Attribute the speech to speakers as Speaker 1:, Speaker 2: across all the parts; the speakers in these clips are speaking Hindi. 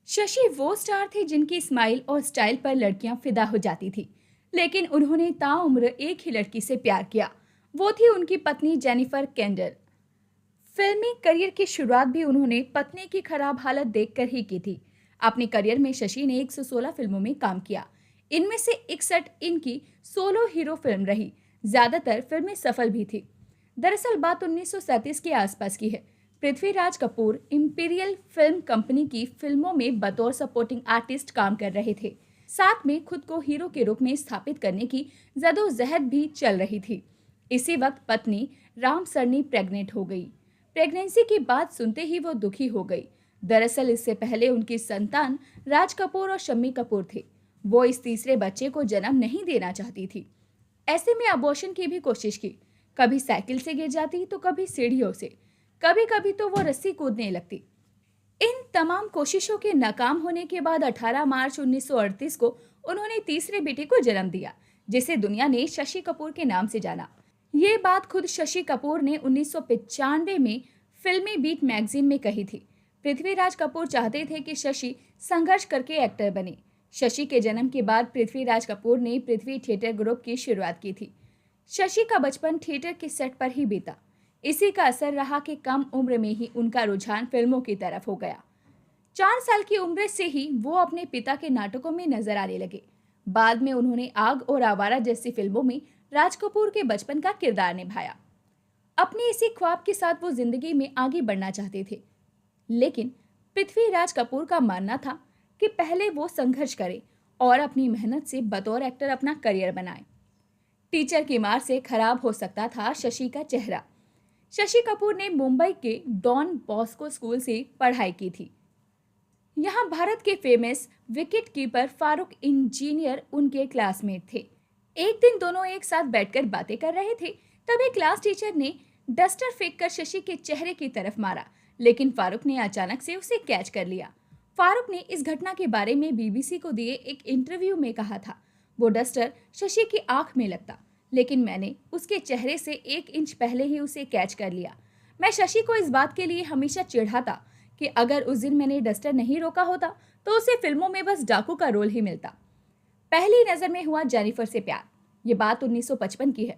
Speaker 1: शशि वो स्टार थे जिनकी स्माइल और स्टाइल पर लड़कियां फिदा हो जाती थी। लेकिन उन्होंने ताउम्र एक ही लड़की से प्यार किया। वो थी उनकी पत्नी जेनिफर केंडल। फिल्मी करियर की शुरुआत भी उन्होंने पत्नी की खराब हालत देखकर ही की थी। अपने करियर में शशि ने 116 फिल्मों में काम किया। इनमें से 61 इनकी सोलो हीरो फिल्म रही। ज्यादातर फिल्में सफल भी थी। दरअसल बात 1937 के आसपास की है। Prithviraj Kapoor imperial film company की फिल्मों में बतौर सपोर्टिंग आर्टिस्ट काम कर रहे थे। साथ में खुद को हीरो के रूप में स्थापित करने की जदोजहद भी चल रही थी। इसी वक्त पत्नी राम सरनी प्रेग्नेंट हो गई। प्रेगनेंसी की बात सुनते ही वो दुखी हो गई। दरअसल इससे पहले उनकी संतान राज कपूर और शम्मी कपूर थे। वो इस तीसरे बच्चे को जन्म नहीं देना चाहती थी। ऐसे में अबॉर्शन की भी कोशिश की। कभी साइकिल से गिर जाती तो कभी सीढ़ियों से, कभी कभी तो वो रस्सी कूदने लगती। इन तमाम कोशिशों के नाकाम होने के बाद 18 मार्च 1938 को उन्होंने तीसरे बेटे को जन्म दिया, जिसे दुनिया ने शशि कपूर के नाम से जाना। ये बात खुद शशि कपूर ने 1995 में फिल्मी बीट मैगजीन में कही थी। पृथ्वीराज कपूर चाहते थे कि शशि संघर्ष करके एक्टर बने। शशि के जन्म के बाद पृथ्वीराज कपूर ने पृथ्वी थिएटर ग्रुप की शुरुआत की थी। शशि का बचपन थिएटर के सेट पर ही बीता। इसी का असर रहा कि कम उम्र में ही उनका रुझान फिल्मों की तरफ हो गया। 4 साल की उम्र से ही वो अपने पिता के नाटकों में नजर आने लगे। बाद में उन्होंने आग और आवारा जैसी फिल्मों में राज कपूर के बचपन का किरदार निभाया। अपने इसी ख्वाब के साथ वो जिंदगी में आगे बढ़ना चाहते थे। लेकिन पृथ्वीराज कपूर का मानना था कि पहले वो संघर्ष करे और अपनी मेहनत से बतौर एक्टर अपना करियर बनाए। टीचर की मार से खराब हो सकता था शशि का चेहरा। शशि कपूर ने मुंबई के डॉन बॉस्को स्कूल से पढ़ाई की थी। यहाँ भारत के famous wicket keeper Farooq engineer उनके क्लासमेट थे। एक दिन दोनों एक साथ बैठकर बातें कर रहे थे, तभी क्लास टीचर ने डस्टर फेंककर शशि के चेहरे की तरफ मारा, लेकिन फारूक ने अचानक से उसे कैच कर लिया। फारूक ने इस घटना के बारे में बीबीसी को दिए एक इंटरव्यू में कहा था, वो डस्टर शशि की आंख में लगता, लेकिन मैंने उसके चेहरे से 1 इंच पहले ही उसे कैच कर लिया। मैं शशि को इस बात के लिए हमेशा चिढ़ाता कि अगर उस दिन मैंने डस्टर नहीं रोका होता तो उसे फिल्मों में बस डाकू का रोल ही मिलता। पहली नजर में हुआ जेनिफर से प्यार। ये बात 1955 की है।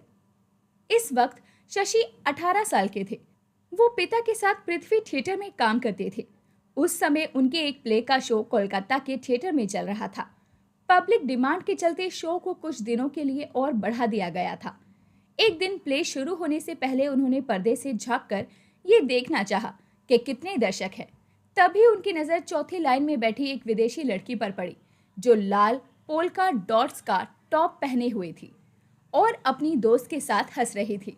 Speaker 1: इस वक्त शशि 18 साल के थे। वो पिता के साथ पृथ्वी थिएटर में काम करते थे। उस समय उनके एक प्ले का शो कोलकाता के थिएटर में चल रहा था। पब्लिक डिमांड के चलते शो को कुछ दिनों के लिए और बढ़ा दिया गया था। एक दिन प्ले शुरू होने से पहले उन्होंने पर्दे से झांककर ये देखना चाहा कि कितने दर्शक हैं। तभी उनकी नज़र चौथी लाइन में बैठी एक विदेशी लड़की पर पड़ी, जो लाल पोल्का डॉट्स का टॉप पहने हुए थी और अपनी दोस्त के साथ हंस रही थी।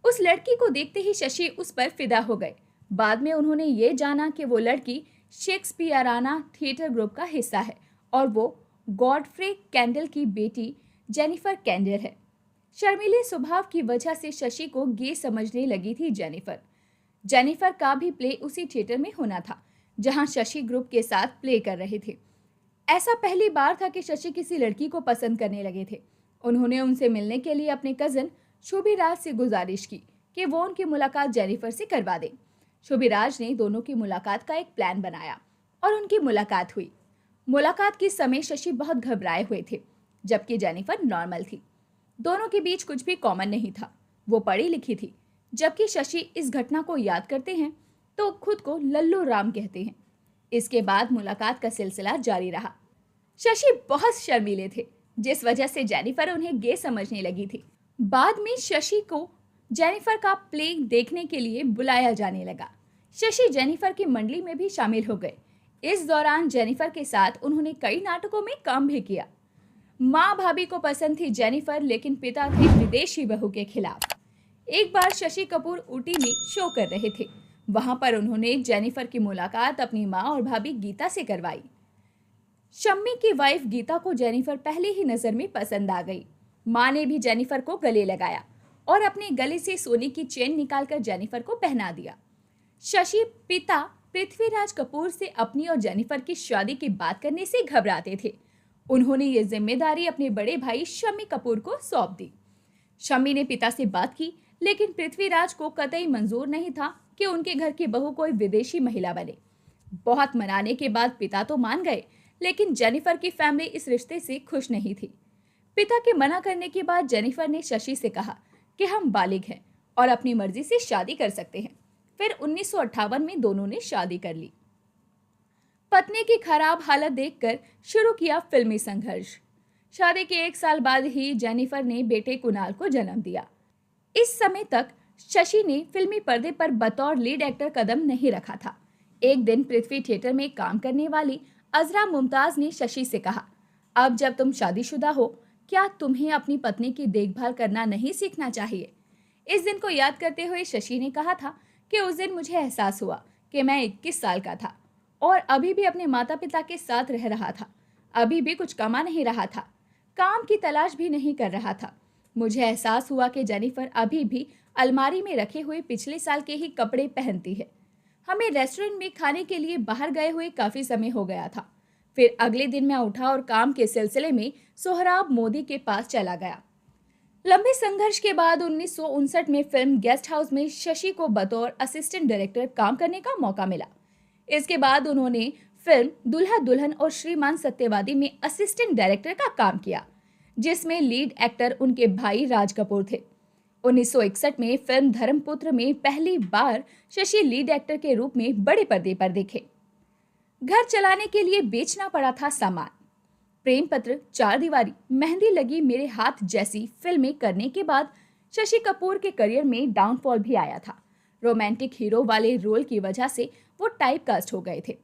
Speaker 1: उस लड़की को देखते ही शशि उस पर फिदा हो गए। बाद में उन्होंने ये जाना कि वो लड़की शेक्सपियराना थिएटर ग्रुप का हिस्सा है और वो गॉडफ्रे कैंडल की बेटी जेनिफर कैंडल है। शर्मीले स्वभाव की वजह से शशि को गे समझने लगी थी जेनिफर। जेनिफर का भी प्ले उसी थिएटर में होना था जहां शशि ग्रुप के साथ प्ले कर रहे थे। ऐसा पहली बार था कि शशि किसी लड़की को पसंद करने लगे थे। उन्होंने उनसे मिलने के लिए अपने कजन शोभिराज से गुजारिश की कि वो उनकी मुलाकात जेनिफर से करवा दें। शोभिराज ने दोनों की मुलाकात का एक प्लान बनाया और उनकी मुलाकात हुई। मुलाकात के समय शशि बहुत घबराए हुए थे, जबकि जेनिफर नॉर्मल थी। दोनों के बीच कुछ भी कॉमन नहीं था। वो पढ़ी लिखी थी, जबकि शशि इस घटना को याद करते हैं तो खुद को लल्लू राम कहते हैं। इसके बाद मुलाकात का सिलसिला जारी रहा। शशि बहुत शर्मीले थे, जिस वजह से जेनिफर उन्हें गे समझने लगी थी। बाद में शशि को जेनिफर का प्ले देखने के लिए बुलाया जाने लगा। शशि जेनिफर की मंडली में भी शामिल हो गए। इस दौरान जेनिफर के साथ उन्होंने कई नाटकों में काम भी किया। माँ भाभी को पसंद थी जेनिफर, लेकिन पिता थे विदेशी बहू के खिलाफ। एक बार शशि कपूर ऊटी में शो कर रहे थे। वहां पर उन्होंने जेनिफर की मुलाकात अपनी माँ और भाभी गीता से करवाई। शम्मी की वाइफ गीता को जेनिफर पहले ही नजर में पसंद आ गई। माँ ने भी जेनिफर को गले लगाया और अपने गले से सोने की चेन निकालकर जेनिफर को पहना दिया। शशि पिता पृथ्वीराज कपूर से अपनी और जेनिफर की शादी की बात करने से घबराते थे। उन्होंने ये जिम्मेदारी अपने बड़े भाई शम्मी कपूर को सौंप दी। शम्मी ने पिता से बात की, लेकिन पृथ्वीराज को कतई मंजूर नहीं था कि उनके घर की बहू कोई विदेशी महिला बने। बहुत मनाने के बाद पिता तो मान गए, लेकिन जेनिफर की फैमिली इस रिश्ते से खुश नहीं थी। पिता के मना करने के बाद जेनिफर ने शशि से कहा कि हम बालिग हैं और अपनी मर्जी से शादी कर सकते हैं। फिर 1958 में दोनों ने शादी कर ली। पत्नी की खराब हालत देखकर शुरू किया फिल्मी संघर्ष। शादी के 1 साल बाद ही जेनिफर ने बेटे कुणाल को जन्म दिया। इस समय तक शशि ने फिल्मी पर्दे पर बतौर लीड एक्टर कदम नहीं रखा था। एक दिन पृथ्वी थिएटर में काम करने वाली अजरा मुमताज ने शशि से कहा, अब जब तुम शादीशुदा हो, क्या तुम्हें अपनी पत्नी की देखभाल करना नहीं सीखना चाहिए? इस दिन को याद करते हुए शशि ने कहा था कि उस दिन मुझे एहसास हुआ कि मैं 21 साल का था और अभी भी अपने माता पिता के साथ रह रहा था। अभी भी कुछ कमा नहीं रहा था, काम की तलाश भी नहीं कर रहा था। मुझे एहसास हुआ कि जेनिफर अभी भी अलमारी में रखे हुए पिछले साल के ही कपड़े पहनती है। हमें रेस्टोरेंट में खाने के लिए बाहर गए हुए काफी समय हो गया था। फिर अगले दिन मैं उठा और काम के सिलसिले में सोहराब मोदी के पास चला गया। लंबे संघर्ष के बाद 1959 में फिल्म गेस्ट हाउस में शशि को बतौर असिस्टेंट डायरेक्टर काम करने का मौका मिला। इसके बाद उन्होंने फिल्म दूल्हा दुल्हन और श्रीमान सत्यवादी में असिस्टेंट डायरेक्टर का काम किया, जिसमें लीड एक्टर उनके भाई राज कपूर थे। 1961 में फिल्म धर्मपुत्र में पहली बार शशि लीड एक्टर के रूप में बड़े पर्दे पर दिखे। घर चलाने के लिए बेचना पड़ा था सामान। प्रेम पत्र, चार दीवारी, मेहंदी लगी मेरे हाथ जैसी फिल्में करने के बाद शशि कपूर के करियर में डाउनफॉल भी आया था। रोमांटिक हीरो वाले रोल की वजह से वो टाइपकास्ट हो गए थे,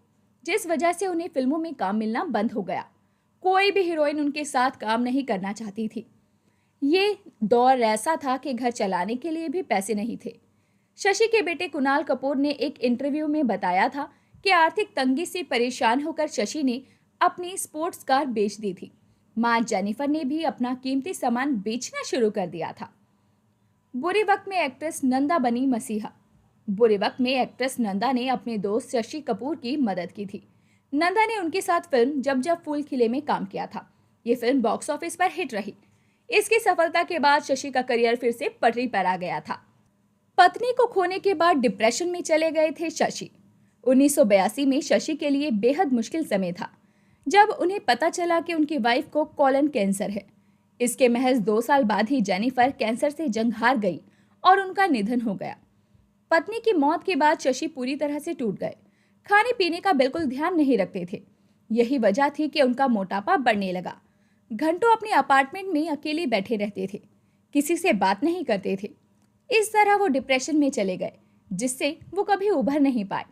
Speaker 1: जिस वजह से उन्हें फिल्मों में काम मिलना बंद हो गया। कोई भी हीरोइन उनके साथ काम नहीं करना चाहती थी। ये दौर ऐसा था कि घर चलाने के लिए भी पैसे नहीं थे। शशि के बेटे कुणाल कपूर ने एक इंटरव्यू में बताया था कि आर्थिक तंगी से परेशान होकर शशि ने अपनी स्पोर्ट्स कार बेच दी थी। मां जेनिफर ने भी अपना कीमती सामान बेचना शुरू कर दिया था। बुरे वक्त में एक्ट्रेस नंदा बनी मसीहा। बुरे वक्त में एक्ट्रेस नंदा ने अपने दोस्त शशि कपूर की मदद की थी। नंदा ने उनके साथ फिल्म जब जब फूल खिले में काम किया था। ये फिल्म बॉक्स ऑफिस पर हिट रही। इसकी सफलता के बाद शशि का करियर फिर से पटरी पर आ गया था। पत्नी को खोने के बाद डिप्रेशन में चले गए थे शशि। 1982 में शशि के लिए बेहद मुश्किल समय था, जब उन्हें पता चला कि उनकी वाइफ को कोलन कैंसर है। इसके महज 2 साल बाद ही जेनिफर कैंसर से जंग हार गई और उनका निधन हो गया। पत्नी की मौत के बाद शशि पूरी तरह से टूट गए। खाने पीने का बिल्कुल ध्यान नहीं रखते थे। यही वजह थी कि उनका मोटापा बढ़ने लगा। घंटों अपने अपार्टमेंट में अकेले बैठे रहते थे, किसी से बात नहीं करते थे। इस तरह वो डिप्रेशन में चले गए, जिससे वो कभी उभर नहीं पाए।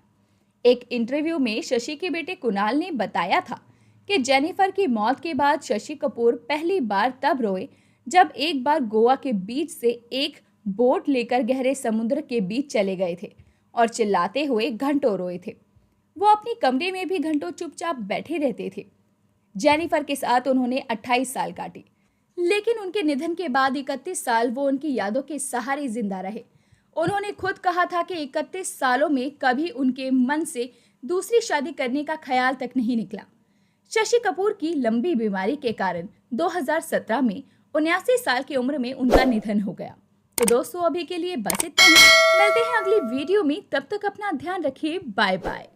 Speaker 1: एक इंटरव्यू में शशि के बेटे कुणाल ने बताया था कि जेनिफर की मौत के बाद शशि कपूर पहली बार तब रोए जब एक बार गोवा के बीच से एक बोट लेकर गहरे समुद्र के बीच चले गए थे और चिल्लाते हुए घंटों रोए थे। वो अपनी कमरे में भी घंटों चुपचाप बैठे रहते थे। जेनिफर के साथ उन्होंने 28 साल काटे, लेकिन उनके निधन के बाद 31 साल वो उनकी यादों के सहारे जिंदा रहे। उन्होंने खुद कहा था कि 31 सालों में कभी उनके मन से दूसरी शादी करने का ख्याल तक नहीं निकला। शशि कपूर की लंबी बीमारी के कारण 2017 में 79 साल की उम्र में उनका निधन हो गया। तो दोस्तों, अभी के लिए बस इतना ही। मिलते हैं अगली वीडियो में, तब तक अपना ध्यान रखिए। Bye bye.